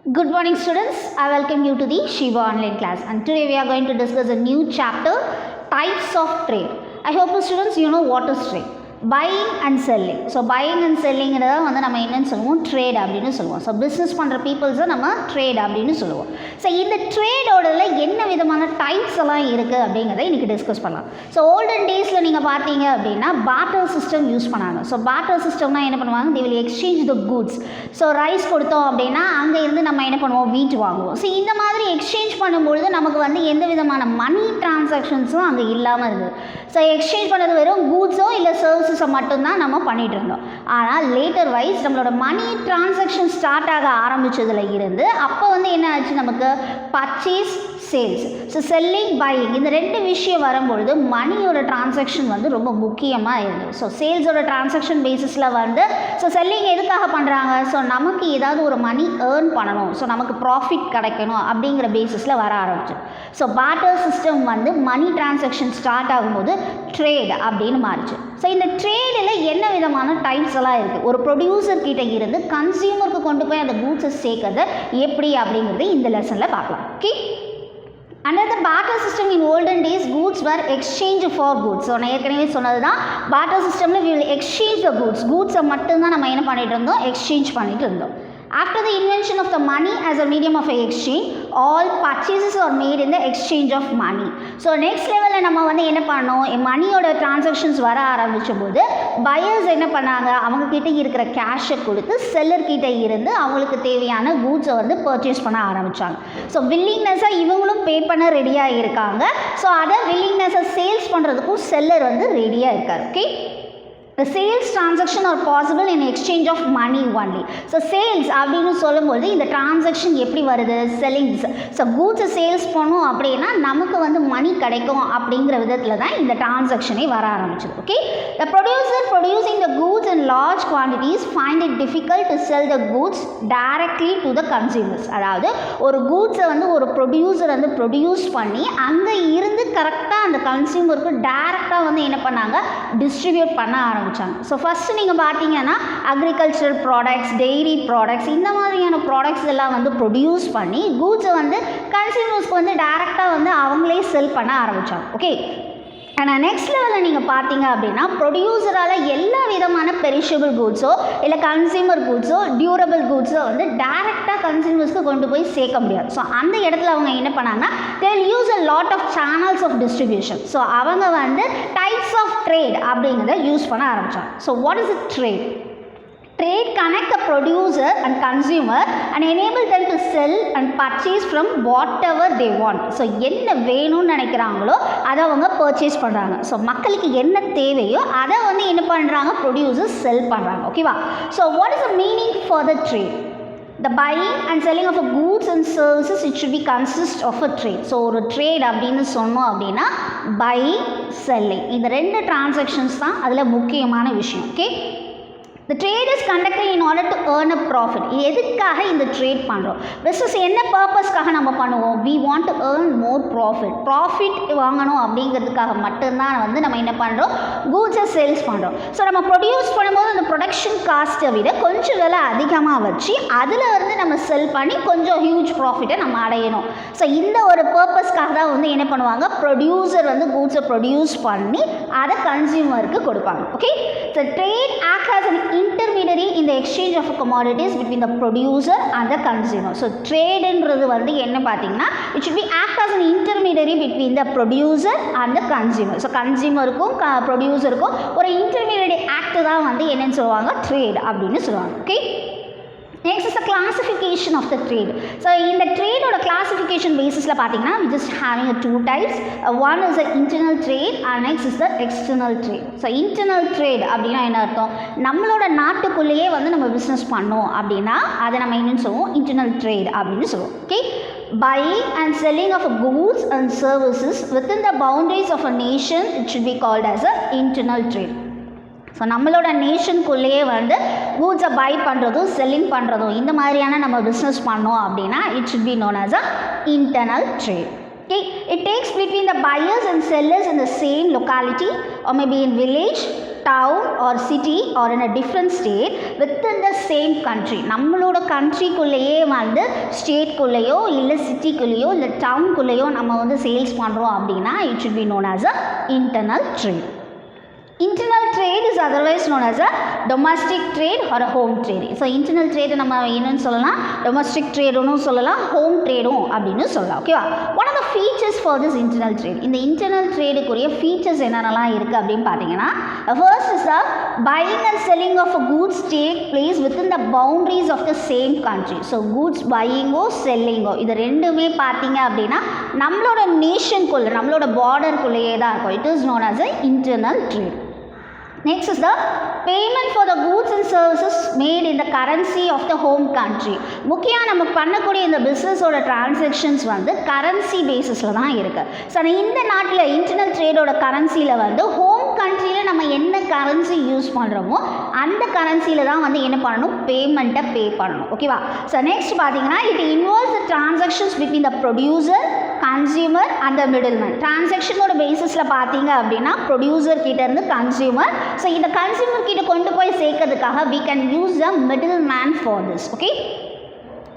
Good morning students, I welcome you to the Shiva online class and today we are going to discuss a new chapter, types of trade. I hope students you know what is trade. Buying and selling. So buying and selling வந்து நம்ம என்னன்னு சொல்லுவோம் trade அப்படின்னு சொல்லுவோம். So business பண்ணுற பீப்புள்ஸை நம்ம trade அப்படின்னு சொல்லுவோம். ஸோ இந்த ட்ரேடோடல என்ன விதமான டைப்ஸ் எல்லாம் இருக்குது அப்படிங்கிறத இன்றைக்கி டிஸ்கஸ் பண்ணலாம். ஸோ ஓல்டன் டேஸில் நீங்கள் பார்த்தீங்க அப்படின்னா barter சிஸ்டம் யூஸ் பண்ணாங்க. ஸோ barter சிஸ்டம்னா என்ன பண்ணுவாங்க, they will exchange the goods. So rice கொடுத்தோம் அப்படின்னா அங்கே இருந்து நம்ம என்ன பண்ணுவோம், வீட் வாங்குவோம். ஸோ இந்த மாதிரி எக்ஸ்சேஞ்ச் பண்ணும்பொழுது நமக்கு வந்து எந்த விதமான மணி டிரான்சாக்ஷன்ஸும் அங்கே இல்லாமல் இருந்தது. ஸோ எக்ஸ்சேஞ்ச் பண்ணது வெறும் கூட்ஸோ இல்லை சர்வீஸஸோ மட்டும்தான் நம்ம பண்ணிகிட்டு இருந்தோம். ஆனால் லேட்டர் வைஸ் நம்மளோட மணி டிரான்சாக்ஷன் ஸ்டார்ட் ஆக ஆரம்பித்ததில் இருந்து அப்போ வந்து என்ன ஆச்சு, நமக்கு purchase sales, so selling buying இந்த ரெண்டு விஷயம் வரும்பொழுது மணியோட டிரான்சாக்ஷன் வந்து ரொம்ப முக்கியமாக இருந்தது. ஸோ சேல்ஸோட டிரான்சாக்ஷன் பேசிஸில் வந்து ஸோ செல்லிங் எதுக்காக பண்ணுறாங்க, ஸோ நமக்கு ஏதாவது ஒரு மணி ஏர்ன் பண்ணணும், ஸோ நமக்கு ப்ராஃபிட் கிடைக்கணும் அப்படிங்கிற பேசிஸில் வர ஆரம்பிச்சு. ஸோ barter சிஸ்டம் வந்து மணி டிரான்சாக்ஷன் ஸ்டார்ட் ஆகும்போது ட்ரேட் அப்படின்னு மாறிச்சு. ஸோ இந்த ட்ரேடில் என்ன விதமான டைப்ஸ் எல்லாம் இருக்குது, ஒரு ப்ரொடியூசர் கிட்ட இருந்து கன்சியூமருக்கு கொண்டு போய் அந்த கூட்ஸை சேர்க்கறது எப்படி அப்படிங்கிறது இந்த லெசனில் பார்க்கலாம். Okay, under the barter system in olden days goods were exchanged for goods. So நான் ஏற்கனவே சொன்னது தான், barter systemல we will exchange the goods மட்டும்தான் நம்ம என்ன பண்ணிட்டு இருந்தோம், எக்ஸ்சேஞ்ச் பண்ணிட்டு இருந்தோம். After the invention of the money as a medium of exchange, all purchases are made in the exchange of money. So next level நம்ம வந்து என்ன பண்ணோம், மணியோட டிரான்சாக்ஷன்ஸ் வர ஆரம்பித்த போது பையர்ஸ் என்ன பண்ணாங்க, அவங்க கிட்ட இருக்கிற கேஷை கொடுத்து செல்லர் கிட்ட இருந்து அவங்களுக்கு தேவையான கூட்ஸை வந்து பர்ச்சேஸ் பண்ண ஆரம்பித்தாங்க. ஸோ வில்லிங்னஸாக இவங்களும் பே பண்ண ரெடியாக இருக்காங்க. ஸோ அதை வில்லிங்னஸை சேல்ஸ் பண்ணுறதுக்கும் செல்லர் வந்து ரெடியாக இருக்கார். Okay, the sales transaction are possible in exchange of money only. So sales அப்படின்னு சொல்லும்போது இந்த டிரான்சாக்ஷன் எப்படி வருது, செல்லிங்ஸ். ஸோ கூட்ஸை சேல்ஸ் பண்ணோம் அப்படின்னா நமக்கு வந்து மணி கிடைக்கும் அப்படிங்கிற விதத்தில் தான் இந்த டிரான்சாக்ஷனே வர ஆரம்பிச்சது. Okay, the producer producing the goods in large quantities find it difficult to sell the goods directly to the consumers. அதாவது ஒரு கூட்ஸை வந்து ஒரு ப்ரொடியூசர் வந்து ப்ரொடியூஸ் பண்ணி அங்கே இருந்து கரெக்டாக அந்த கன்சியூமருக்கு டேரெக்டாக வந்து என்ன பண்ணாங்க, டிஸ்ட்ரிபியூட் பண்ண ஆரம்பிச்சாங்க. ஸோ ஃபஸ்ட்டு நீங்கள் பார்த்தீங்கன்னா அக்ரிகல்ச்சரல் ப்ராடக்ட்ஸ், டெய்ரி ப்ராடக்ட்ஸ் இந்த மாதிரியான ப்ராடக்ட்ஸ் எல்லாம் வந்து ப்ரொடியூஸ் பண்ணி கூட்ஸை வந்து கன்சியூமர்ஸ்க்கு வந்து டேரெக்டாக வந்து அவங்களே செல் பண்ண ஆரம்பித்தாங்க. ஓகே, ஆனால் நெக்ஸ்ட் லெவலில் நீங்கள் பார்த்தீங்க அப்படின்னா ப்ரொடியூசரால் எல்லா விதமான பெரிஷபிள் கூட்ஸோ இல்லை கன்சியூமர் கூட்ஸோ டியூரபிள் கூட்ஸோ வந்து டேரெக்டாக கன்சியூமர்ஸ்க்கு கொண்டு போய் சேர்க்க முடியாது. ஸோ அந்த இடத்துல அவங்க என்ன பண்ணாங்கன்னா they will use a lot of channels of distribution. So அவங்க வந்து டைப்ஸ் ஆஃப் ட்ரேட் அப்படிங்கிறத யூஸ் பண்ண ஆரம்பித்தாங்க. So what is it trade? Trade connect the producer and consumer and enable them to sell and purchase from whatever they want. So என்ன வேணும்னு நினைக்கிறாங்களோ அதை அவங்க பர்ச்சேஸ் பண்ணுறாங்க. ஸோ மக்களுக்கு என்ன தேவையோ அதை வந்து என்ன பண்ணுறாங்க, ப்ரொடியூசர்ஸ் செல் பண்ணுறாங்க. ஓகேவா? So what is the meaning for the trade? The buying and selling of goods and services, it should be consist of a trade. So ஒரு ட்ரேட் அப்படின்னு சொன்னோம் அப்படின்னா பையிங், செல்லிங் இந்த ரெண்டு டிரான்சாக்ஷன்ஸ் தான் அதில் முக்கியமான விஷயம். Okay, the trade is conducted in order to earn a profit. எதுக்காக இந்த ட்ரேட் பண்ணுறோம், பிஸ்னஸ் என்ன பர்பஸ்க்காக நம்ம பண்ணுவோம், we want to earn more profit. Profit வாங்கணும் அப்படிங்கிறதுக்காக மட்டும்தான் வந்து நம்ம என்ன பண்ணுறோம், கூட்ஸை சேல்ஸ் பண்ணுறோம். ஸோ நம்ம ப்ரொடியூஸ் பண்ணும்போது அந்த ப்ரொடக்ஷன் காஸ்ட்டை விட கொஞ்சம் விலை அதிகமாக வச்சு அதில் வந்து நம்ம செல் பண்ணி கொஞ்சம் ஹியூஜ் ப்ராஃபிட்டை நம்ம அடையணும். ஸோ இந்த ஒரு பர்பஸ்க்காக தான் வந்து என்ன பண்ணுவாங்க, ப்ரொடியூசர் வந்து கூட்ஸை ப்ரொடியூஸ் பண்ணி அதை கன்சியூமருக்கு கொடுப்பாங்க. Okay, so trade act as an intermediary in the exchange of commodities between the producer and the consumer. So trade என்றது வந்து என்ன பார்த்தீங்கன்னா it should be act as an intermediary between the producer and the consumer. So கன்சியூமருக்கும் ப்ரொடியூசருக்கும் ஒரு intermediary act தான் வந்து என்னன்னு சொல்லுவாங்க, trade அப்படின்னு சொல்லுவாங்க. Okay, next is the classification of the trade. So இந்த ட்ரேடோட கிளாசிஃபிகேஷன் பேசிஸில் பார்த்தீங்கன்னா we just having a two types. One is the internal trade and next is the external trade. So internal trade அப்படின்னா என்ன அர்த்தம், நம்மளோட நாட்டுக்குள்ளேயே வந்து நம்ம பிஸ்னஸ் பண்ணோம் அப்படின்னா அதை நம்ம என்னன்னு சொல்லுவோம், internal trade அப்படின்னு சொல்லுவோம். Okay, buying and selling of goods and services within the boundaries of a nation, it should be called as a internal trade. So நம்மளோட நேஷனுக்குள்ளேயே வந்து கூட்ஸை பை பண்ணுறதும் செல்லிங் பண்ணுறதும் இந்த மாதிரியான நம்ம பிஸ்னஸ் பண்ணோம் அப்படின்னா it should be known as a internal trade. Okay, it takes between the buyers and sellers in the same locality or maybe in village town or city or in a different state within the same country. நம்மளோட கண்ட்ரிக்குள்ளேயே வந்து ஸ்டேட்குள்ளேயோ இல்லை சிட்டிக்குள்ளேயோ இல்லை டவுனுக்குள்ளேயோ நம்ம வந்து sales பண்ணுறோம் அப்படின்னா it should be known as a internal trade. Internal trade is otherwise known as a domestic trade or a home trade. So internal trade நம்ம என்னன்னு சொல்லலாம், domestic trade னு சொல்லலாம், home trade அப்படினு சொல்லலாம். ஓகேவா? What are the features for this internal trade? இந்த internal trade குரிய features என்னென்னலாம் இருக்கு அப்படினு பாத்தீங்கன்னா, first is the buying and selling of goods take place within the boundaries of the same country. So goods buying or selling இது ரெண்டுமே பாத்தீங்க அப்படின்னா நம்மளோட நேஷன்குள்ள நம்மளோட பார்டர்க்குள்ளேயே தான் இருக்கும். It is known as a internal trade. Next is the payment for the goods and services made in the currency of the home country. முக்கியமாக நம்ம பண்ணக்கூடிய இந்த பிஸ்னஸோட டிரான்சாக்ஷன்ஸ் வந்து கரன்சி பேசிஸில் தான் இருக்குது. ஸோ இந்த நாட்டில் இன்டர்னல் ட்ரேடோட கரன்சியில் வந்து ஹோம் கண்ட்ரியில் நம்ம என்ன கரன்சி யூஸ் பண்ணுறோமோ அந்த கரன்சியில் தான் வந்து என்ன பண்ணணும், பேமெண்ட்டை பே பண்ணணும். ஓகேவா? ஸோ நெக்ஸ்ட் பார்த்தீங்கன்னா it involves the transactions between the producer, consumer and the middleman. டிரான்சாக்ஷனோட பேசிஸில் பார்த்தீங்க அப்படின்னா ப்ரொடியூசர் கிட்டேருந்து கன்சியூமர். ஸோ இந்த கன்சியூமர் கிட்ட கொண்டு போய் சேர்க்கறதுக்காக we can use a middleman for this. Okay.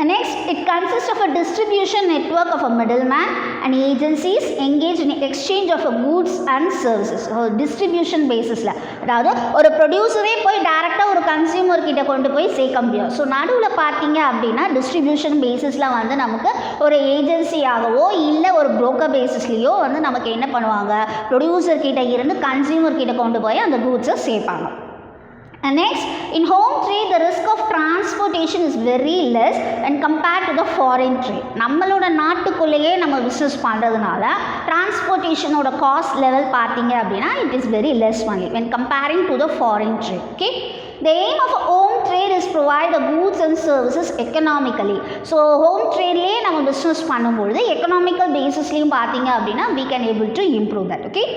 And next, it consists of a distribution network of a middleman and agencies engaged in exchange of goods and services. So distribution basisல அதாவது ஒரு ப்ரொடியூசரே போய் டைரெக்டாக ஒரு consumer கிட்ட கொண்டு போய் சேர்க்க முடியும். ஸோ நடுவில் பார்த்தீங்க அப்படின்னா டிஸ்ட்ரிபியூஷன் பேசிஸில் வந்து நமக்கு ஒரு ஏஜென்சியாகவோ இல்லை ஒரு புரோக்கர் பேசிஸ்லேயோ வந்து நமக்கு என்ன பண்ணுவாங்க, ப்ரொடியூசர் கிட்ட இருந்து கன்சியூமர் கிட்ட கொண்டு போய் அந்த கூட்ஸை சேர்ப்பாங்க. And next, in home trade, the risk of transportation is very less when compared to the foreign trade. நம்மளோட நாட்டுக்குள்ளேயே நம்ம பிஸ்னஸ் பண்ணுறதுனால டிரான்ஸ்போர்ட்டேஷனோட காஸ்ட் லெவல் பார்த்தீங்க அப்படின்னா it is very less only when comparing to the foreign trade. Okay. The aim of home trade is provide the goods and services economically. So home tradeலேயே நம்ம business பண்ணும்பொழுது economical பேசிஸ்லேயும் பார்த்தீங்க அப்படின்னா we can able to improve that. Okay.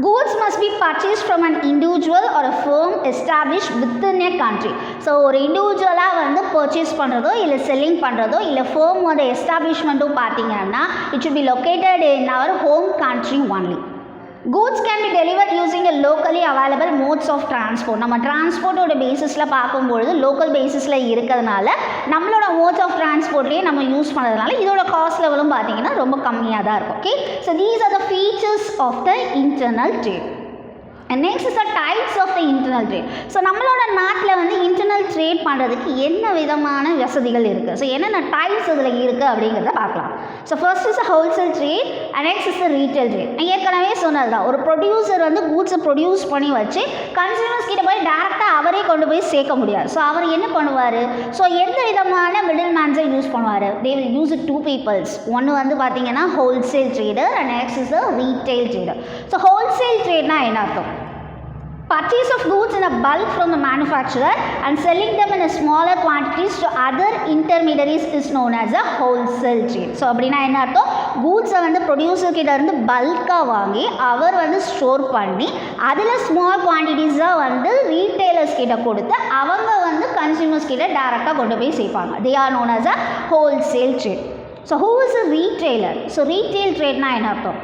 Goods must be purchased from an individual or a firm established within a country. So ஒரு இண்டிவிஜுவலாக வந்து purchase பண்ணுறதோ இல்லை selling பண்ணுறதோ இல்லை ஃபர்மோட எஸ்டாப்ளிஷ்மெண்ட்டும் பார்த்தீங்கன்னா it should be located in our home country only. Goods can be delivered using a locally available modes of transport. நம்ம டிரான்ஸ்போர்ட்டோட பேசிஸில் பார்க்கும்பொழுது லோக்கல் பேசிஸில் இருக்கிறதுனால நம்மளோட மோட்ஸ் ஆஃப் டிரான்ஸ்போர்ட்லேயே நம்ம யூஸ் பண்ணுறதுனால இதோட காஸ்ட் லெவலும் பார்த்தீங்கன்னா ரொம்ப கம்மியாக தான் இருக்கும். Okay. So these are the features of the internal trade. And next is the types of the internal trade. So நம்மளோட நாட்டில் வந்து இன்டர்னல் ட்ரேட் பண்ணுறதுக்கு என்ன விதமான வசதிகள் இருக்குது, ஸோ என்னென்ன டைப்ஸ் இதில் இருக்குது அப்படிங்கிறத பார்க்கலாம். So first is wholesale trade and next is retail trade. நான் ஏற்கனவே சொன்னது தான், ஒரு ப்ரொடியூசர் வந்து கூட்ஸை ப்ரொடியூஸ் பண்ணி வச்சு கன்சியூமர்ஸ் கிட்ட போய் டேரெக்டாக அவரே கொண்டு போய் சேர்க்க முடியாது. ஸோ அவர் என்ன பண்ணுவார், ஸோ எந்த விதமான மிடில் மேன்ஸை யூஸ் பண்ணுவார், they will use it to peoples. ஒன்று வந்து பார்த்தீங்கன்னா wholesale trader and next is retail trader. So wholesale ட்ரேட்னா என்ன அர்த்தம், purchase of goods in a bulk from the manufacturer and selling them in a smaller quantities to other intermediaries is known as a wholesale trade. So அப்படின்னா என்ன அர்த்தம், கூட்ஸை வந்து producer கிட்ட இருந்து பல்காக வாங்கி அவர் வந்து ஸ்டோர் பண்ணி அதில் ஸ்மால் குவான்டிட்டிஸாக வந்து ரீட்டைலர்ஸ் கிட்ட கொடுத்து அவங்க வந்து கன்சியூமர்ஸ் கிட்ட டேரெக்டாக கொண்டு போய் சேர்ப்பாங்க. they are known as a wholesale trade. So who is a retailer? So retail tradeனா என்ன அர்த்தம்,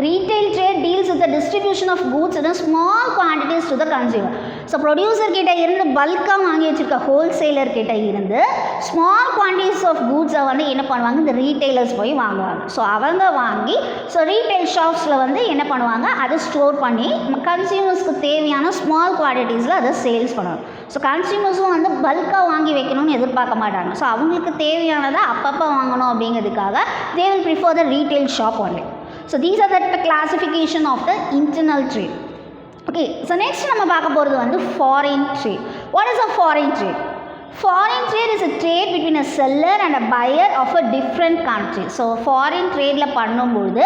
retail trade deals with the distribution of goods in a small quantities to the consumer. So producer கிட்ட இருந்து பல்காக வாங்கி வச்சுருக்க wholesaler கிட்ட இருந்து small quantities of கூட்ஸை வந்து என்ன பண்ணுவாங்க, இந்த ரீட்டைலர்ஸ் போய் வாங்குவாங்க. ஸோ அவங்க வாங்கி ஸோ ரீட்டைல் ஷாப்ஸில் வந்து என்ன பண்ணுவாங்க, அதை ஸ்டோர் பண்ணி கன்சியூமர்ஸ்க்கு தேவையான ஸ்மால் குவான்டிட்டிஸில் அதை சேல்ஸ் பண்ணுவாங்க. ஸோ கன்சியூமர்ஸும் வந்து பல்காக வாங்கி வைக்கணும்னு எதிர்பார்க்க மாட்டாங்க. ஸோ அவங்களுக்கு தேவையானதை அப்பப்போ வாங்கணும் அப்படிங்கிறதுக்காக they will prefer the retail shop only. So these are the classification of the internal trade. Okay, so next நம்ம பார்க்க போகிறது வந்து foreign trade. What is a foreign trade? Foreign trade is a trade between a seller and a buyer of a different country. So foreign tradeல பண்ணும்போது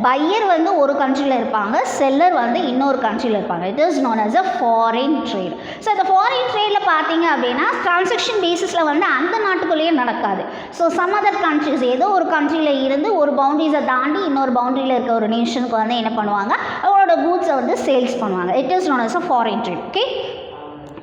buyer வந்து ஒரு கண்ட்ரியில் இருப்பாங்க, seller வந்து இன்னொரு கண்ட்ரியில் இருப்பாங்க. It is known as a foreign trade. So இந்த foreign tradeல பார்த்தீங்க அப்படின்னா டிரான்சாக்ஷன் பேசிஸில் வந்து அந்த நாட்டுக்குள்ளேயே நடக்காது. ஸோ சம் அதர் கண்ட்ரிஸ் ஏதோ ஒரு கண்ட்ரியில் இருந்து ஒரு பவுண்டரிஸை தாண்டி இன்னொரு பவுண்டரியில் இருக்க ஒரு நேஷனுக்கு வந்து என்ன பண்ணுவாங்க, அவங்களோட கூட்ஸை வந்து சேல்ஸ் பண்ணுவாங்க. It is known as a foreign trade. Okay.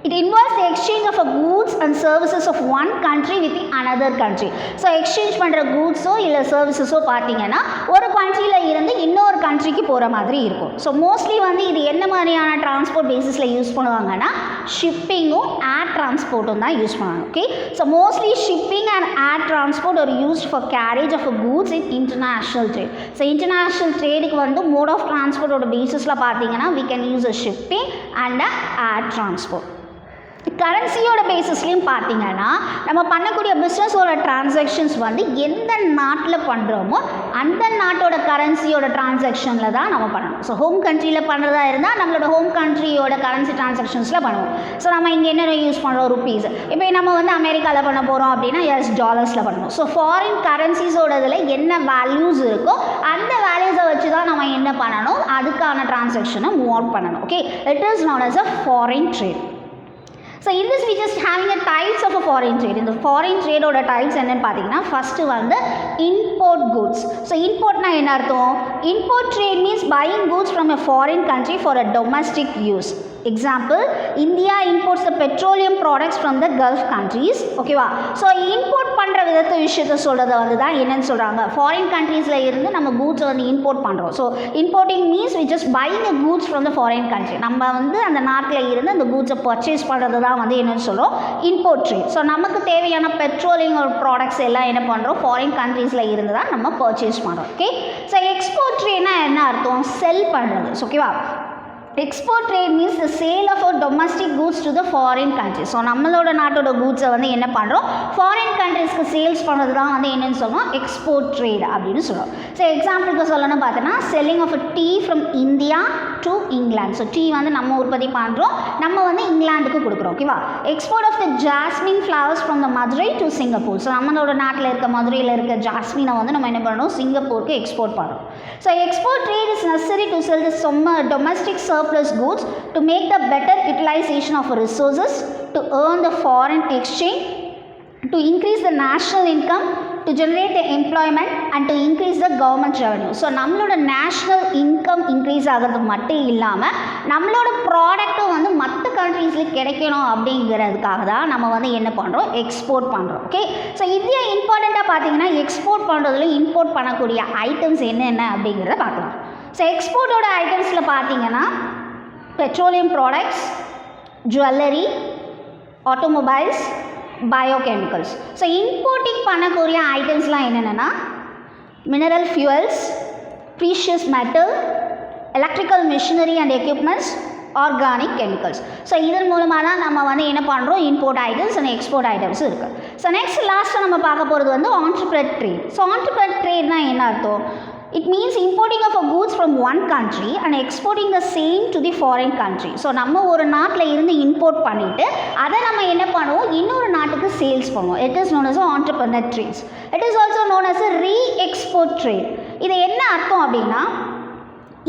It involves the exchange of goods and services of one country with another country. So exchange பண்ணுற கூட்ஸோ இல்லை சர்வீசஸோ பார்த்தீங்கன்னா ஒரு கண்ட்ரியில் இருந்து இன்னொரு கண்ட்ரிக்கு போகிற மாதிரி இருக்கும். ஸோ மோஸ்ட்லி வந்து இது என்ன மாதிரியான டிரான்ஸ்போர்ட் பேசிஸில் யூஸ் பண்ணுவாங்கன்னா ஷிப்பிங்கும் ஏர் டிரான்ஸ்போர்ட்டும் தான் யூஸ் பண்ணுவாங்க. Okay, so mostly shipping and air transport are used for carriage of goods in international trade. So international ட்ரேடுக்கு வந்து மோட் ஆஃப் டிரான்ஸ்போர்ட்டோட பேசிஸில் பார்த்தீங்கன்னா we can use a shipping and a air transport. கரன்சியோட பேசிஸ்லையும் பார்த்தீங்கன்னா நம்ம பண்ணக்கூடிய பிஸ்னஸோட டிரான்சாக்ஷன்ஸ் வந்து எந்த நாட்டில் பண்ணுறோமோ அந்த நாட்டோட கரன்சியோட டிரான்சாக்ஷனில் தான் நம்ம பண்ணணும். ஸோ ஹோம் கண்ட்ரியில் பண்ணுறதா இருந்தால் நம்மளோட ஹோம் கண்ட்ரியோட கரன்சி டிரான்சாக்ஷன்ஸில் பண்ணுவோம். ஸோ நம்ம இங்கே என்ன யூஸ் பண்ணுறோம், ருப்பீஸ். இப்போ நம்ம வந்து அமெரிக்காவில் பண்ண போகிறோம் அப்படின்னா டாலர்ஸில் பண்ணணும். ஸோ ஃபாரின் கரன்சிஸோட இதில் என்ன வேல்யூஸ் இருக்கோ அந்த வேல்யூஸை வச்சு தான் நம்ம என்ன பண்ணணும், அதுக்கான டிரான்சாக்ஷனை மூவ் அவுட் பண்ணணும். Okay, it is known as a foreign trade. So in this we just having a types of a foreign trade. In the foreign trade oda types என்னன்னு பார்த்தீங்கன்னா ஃபர்ஸ்ட் வந்து import goods. So importனா என்ன அர்த்தம், import trade means buying goods from a foreign country for a domestic use. Example, India imports the petroleum products from the Gulf countries. ஓகேவா, so import பண்ணுற விஷயத்தை சொல்கிறத வந்து தான் என்னன்னு சொல்கிறாங்க, ஃபாரின் கண்ட்ரீஸில் இருந்து நம்ம கூட்ஸை வந்து இம்போர்ட் பண்ணுறோம். So importing means we just buying a goods from the foreign country. நம்ம வந்து அந்த நாட்டில் இருந்து அந்த கூட்ஸை பர்ச்சேஸ் பண்ணுறது தான் வந்து என்னன்னு சொல்கிறோம், இம்போர்ட் ட்ரேட். ஸோ நமக்கு தேவையான பெட்ரோலியம் ப்ராடக்ட்ஸ் எல்லாம் என்ன பண்ணுறோம், ஃபாரின் கண்ட்ரீஸில் இருந்து தான் நம்ம பர்ச்சேஸ் பண்ணுறோம். ஓகே, ஸோ எக்ஸ்போர்ட் ட்ரேட்னா என்ன அர்த்தம், செல் பண்ணுறது. ஓகேவா, export trade means the sale of our domestic goods to the foreign countries. So நம்மளோட நாட்டோட கூட்ஸை வந்து என்ன பண்ணுறோம், ஃபாரின் கண்ட்ரீஸ்க்கு சேல்ஸ் பண்ணுறது தான் வந்து என்னென்னு சொல்லுவோம், எக்ஸ்போர்ட் ட்ரேட் அப்படின்னு சொல்லுவோம். ஸோ எக்ஸாம்பிளுக்கு சொல்லணும்னு பார்த்தோன்னா selling of tea from India to England. So tea வந்து நம்ம உற்பத்தி பண்ணுறோம், நம்ம வந்து இங்கிலாந்துக்கு கொடுக்குறோம். ஓகேவா, export of the jasmine flowers from the Madurai to Singapore. So நம்மளோட நாட்டில் இருக்க மதுரையில் இருக்க ஜாஸ்மினை வந்து நம்ம என்ன பண்ணணும், சிங்கப்பூருக்கு எக்ஸ்போர்ட் பண்ணுறோம். So export trade is necessary to sell the domestic surplus goods to make the better utilization of resources, to earn the foreign exchange, to increase the national income, to generate the employment and to increase the government revenue. So நம்மளோட national income increase ஆகிறது மட்டும் இல்லாமல் நம்மளோட ப்ராடக்ட்டும் வந்து மற்ற கண்ட்ரீஸில் கிடைக்கணும் அப்படிங்கிறதுக்காக தான் நம்ம வந்து என்ன பண்ணுறோம், எக்ஸ்போர்ட் பண்ணுறோம். ஓகே, ஸோ இந்தியா இம்பார்ட்டண்ட்டாக பார்த்தீங்கன்னா எக்ஸ்போர்ட் பண்ணுறதுல இம்போர்ட் பண்ணக்கூடிய ஐட்டம்ஸ் என்னென்ன அப்படிங்கிறத பார்க்கலாம். ஸோ எக்ஸ்போர்ட்டோட ஐட்டம்ஸில் பார்த்தீங்கன்னா petroleum products, jewelry, automobiles, biochemicals. So importing பண்ணக்கூடிய ஐட்டம்ஸ்லாம் என்னென்னா mineral fuels, precious metal, electrical machinery and equipments, organic chemicals. So இதன் மூலமாக தான் நம்ம வந்து என்ன பண்ணுறோம், import items and export items இருக்குது. ஸோ நெக்ஸ்ட் லாஸ்ட்டாக நம்ம பார்க்க போகிறது வந்து ஆண்டர்பிரனர் ட்ரேட். ஸோ ஆண்டர்பிரனர் ட்ரேட்னா என்ன அர்த்தம், it means importing of a goods from one country and exporting the same to the foreign country. So நம்ம ஒரு நாட்டில் இருந்து இம்போர்ட் பண்ணிவிட்டு அதை நம்ம என்ன பண்ணுவோம், இன்னொரு நாட்டுக்கு சேல்ஸ் பண்ணுவோம். It is known as entrepreneur trades. It is also known as a re-export trade. இது என்ன அர்த்தம் அப்படின்னா,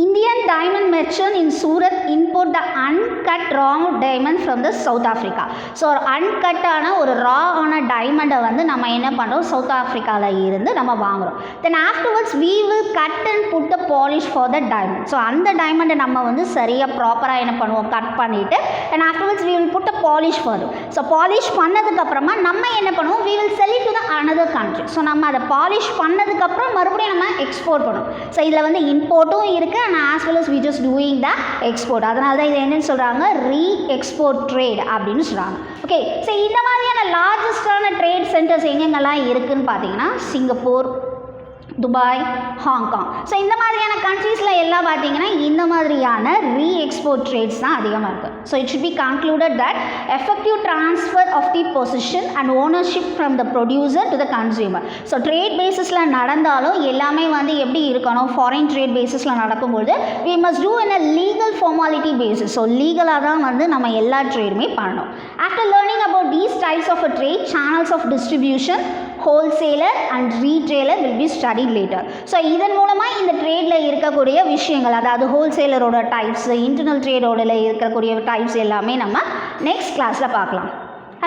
Indian diamond merchant in Surat import the uncut raw diamond from the South Africa. So ஒரு அன்கட்டான ஒரு ராவான டைமண்டை வந்து நம்ம என்ன பண்ணுறோம், சவுத் ஆஃப்ரிக்காவில் இருந்து நம்ம வாங்குகிறோம். தென் afterwards we will cut and put the polish for the diamond. So அந்த டைமண்டை நம்ம வந்து சரியாக ப்ராப்பராக என்ன பண்ணுவோம், கட் பண்ணிவிட்டு and afterwards we will put a polish for it. So polish பண்ணதுக்கப்புறமா நம்ம என்ன பண்ணுவோம், we will sell it to the another country. So நம்ம அதை பாலிஷ் பண்ணதுக்கப்புறம் மறுபடியும் நம்ம எக்ஸ்போர்ட் பண்ணுவோம். ஸோ இதில் வந்து இம்போர்ட்டும் இருக்குது and as well as we just doing the export. அதனால தான் இது என்னன்னு சொல்கிறாங்க, re-export trade அப்படின்னு சொல்கிறாங்க. ஓகே, ஸோ இந்த மாதிரியான லார்ஜஸ்டான ட்ரேட் சென்டர்ஸ் எங்கெங்கெல்லாம் இருக்குதுன்னு பார்த்தீங்கன்னா சிங்கப்பூர், துபாய், ஹாங்காங். ஸோ இந்த மாதிரியான கண்ட்ரீஸில் எல்லாம் பார்த்தீங்கன்னா இந்த மாதிரியான ரீஎக்ஸ்போர்ட் ட்ரேட்ஸ் தான் அதிகமாக இருக்குது. So it should be concluded that effective transfer of the position and ownership from the producer to the consumer. So trade பேசிஸில் நடந்தாலும் எல்லாமே வந்து எப்படி இருக்கணும், ஃபாரின் ட்ரேட் பேசிஸில் நடக்கும்போது we must do in a legal formality basis. So லீகலாக தான் வந்து நம்ம எல்லா ட்ரேடுமே பண்ணணும். After learning about these types of a trade, channels of distribution, wholesaler and retailer will be studied later. So இதன் மூலமாக இந்த ட்ரேடில் இருக்கக்கூடிய விஷயங்கள், அதாவது ஹோல்சேலரோட டைப்ஸ், இன்டர்னல் ட்ரேடோட இருக்கக்கூடிய டைப்ஸ் எல்லாமே நம்ம நெக்ஸ்ட் கிளாஸில் பார்க்கலாம்.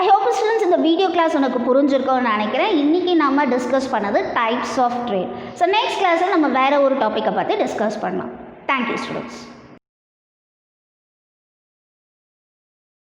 ஐ ஹோப் ஸ்டூடெண்ட்ஸ் இந்த வீடியோ கிளாஸ் உனக்கு புரிஞ்சிருக்கோன்னு நினைக்கிறேன். இன்றைக்கி நம்ம டிஸ்கஸ் பண்ணது types of trade. So next கிளாஸில் நம்ம வேறு ஒரு டாப்பிக்கை பற்றி டிஸ்கஸ் பண்ணலாம். Thank you students.